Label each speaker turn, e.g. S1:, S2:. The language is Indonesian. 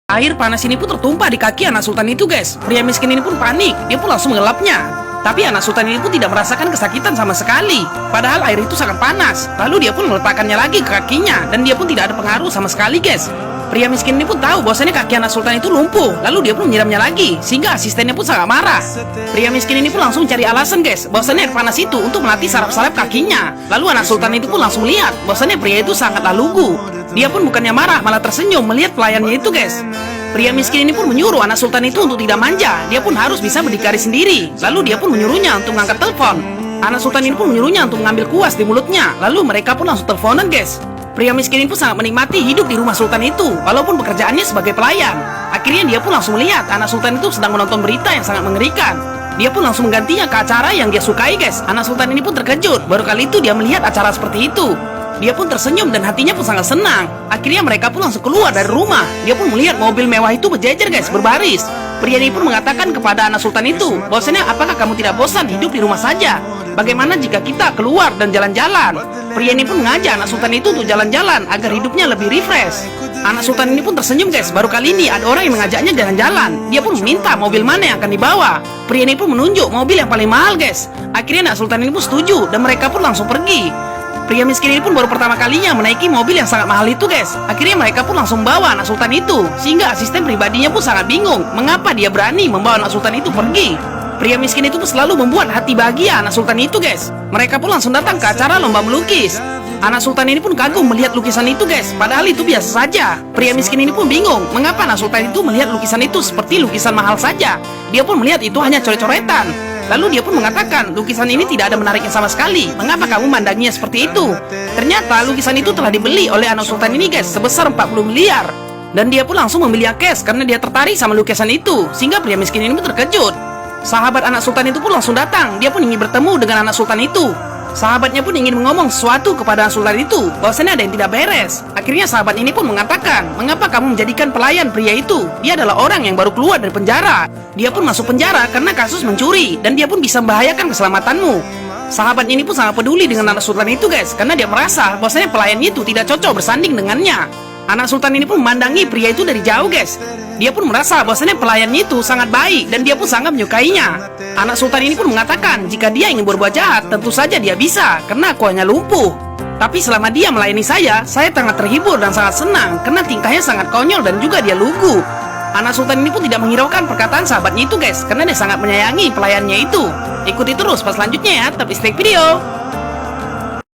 S1: Air panas ini pun tertumpah di kaki anak sultan itu, guys. Pria miskin ini pun panik, dia pun langsung mengelapnya. Tapi anak sultan ini pun tidak merasakan kesakitan sama sekali. Padahal air itu sangat panas. Lalu dia pun meletakkannya lagi ke kakinya, dan dia pun tidak ada pengaruh sama sekali, guys. Pria miskin ini pun tahu bahwasanya kaki anak sultan itu lumpuh. Lalu dia pun menyiramnya lagi, sehingga asistennya pun sangat marah. Pria miskin ini pun langsung cari alasan, guys, bahwasanya air panas itu untuk melatih saraf-saraf kakinya. Lalu anak sultan itu pun langsung lihat bahwasanya pria itu sangatlah lugu. Dia pun bukannya marah, malah tersenyum melihat pelayannya itu, guys. Pria miskin ini pun menyuruh anak sultan itu untuk tidak manja. Dia pun harus bisa berdikari sendiri. Lalu dia pun menyuruhnya untuk mengangkat telepon. Anak sultan ini pun menyuruhnya untuk mengambil kuas di mulutnya. Lalu mereka pun langsung teleponan, guys. Pria miskin ini pun sangat menikmati hidup di rumah sultan itu, walaupun pekerjaannya sebagai pelayan. Akhirnya dia pun langsung melihat anak sultan itu sedang menonton berita yang sangat mengerikan. Dia pun langsung menggantinya ke acara yang dia sukai, guys. Anak sultan ini pun terkejut, baru kali itu dia melihat acara seperti itu. Dia pun tersenyum dan hatinya pun sangat senang. Akhirnya mereka pun langsung keluar dari rumah. Dia pun melihat mobil mewah itu berjejer, guys, berbaris. Pria ini pun mengatakan kepada anak sultan itu, bahwasanya apakah kamu tidak bosan hidup di rumah saja? Bagaimana jika kita keluar dan jalan-jalan? Pria ini pun mengajak anak sultan itu untuk jalan-jalan agar hidupnya lebih refresh. Anak sultan ini pun tersenyum, guys. Baru kali ini ada orang yang mengajaknya jalan-jalan. Dia pun meminta mobil mana yang akan dibawa. Pria ini pun menunjuk mobil yang paling mahal, guys. Akhirnya anak sultan ini pun setuju dan mereka pun langsung pergi. Pria miskin ini pun baru pertama kalinya menaiki mobil yang sangat mahal itu, guys. Akhirnya mereka pun langsung bawa anak sultan itu, sehingga asisten pribadinya pun sangat bingung mengapa dia berani membawa anak sultan itu pergi. Pria miskin itu pun selalu membuat hati bahagia anak sultan itu, guys. Mereka pun langsung datang ke acara lomba melukis. Anak sultan ini pun kagum melihat lukisan itu, guys. Padahal itu biasa saja. Pria miskin ini pun bingung mengapa anak sultan itu melihat lukisan itu seperti lukisan mahal saja. Dia pun melihat itu hanya coret-coretan. Lalu dia pun mengatakan, lukisan ini tidak ada menariknya sama sekali. Mengapa kamu mandanginya seperti itu? Ternyata lukisan itu telah dibeli oleh anak sultan ini, guys, sebesar 40 miliar. Dan dia pun langsung membeli yang cash karena dia tertarik sama lukisan itu. Sehingga pria miskin ini pun terkejut. Sahabat anak sultan itu pun langsung datang. Dia pun ingin bertemu dengan anak sultan itu. Sahabatnya pun ingin mengomong sesuatu kepada anak sultan itu, bahwasanya ada yang tidak beres. Akhirnya sahabat ini pun mengatakan, mengapa kamu menjadikan pelayan pria itu? Dia adalah orang yang baru keluar dari penjara. Dia pun masuk penjara karena kasus mencuri, dan dia pun bisa membahayakan keselamatanmu. Sahabat ini pun sangat peduli dengan anak sultan itu, guys, karena dia merasa bahwasanya pelayan itu tidak cocok bersanding dengannya. Anak sultan ini pun memandangi pria itu dari jauh, guys. Dia pun merasa bahwasanya pelayannya itu sangat baik dan dia pun sangat menyukainya. Anak sultan ini pun mengatakan jika dia ingin berbuat jahat, tentu saja dia bisa karena aku hanya lumpuh. Tapi selama dia melayani saya sangat terhibur dan sangat senang karena tingkahnya sangat konyol dan juga dia lugu. Anak sultan ini pun tidak menghiraukan perkataan sahabatnya itu, guys, karena dia sangat menyayangi pelayannya itu. Ikuti terus pas selanjutnya ya, tapi stay video.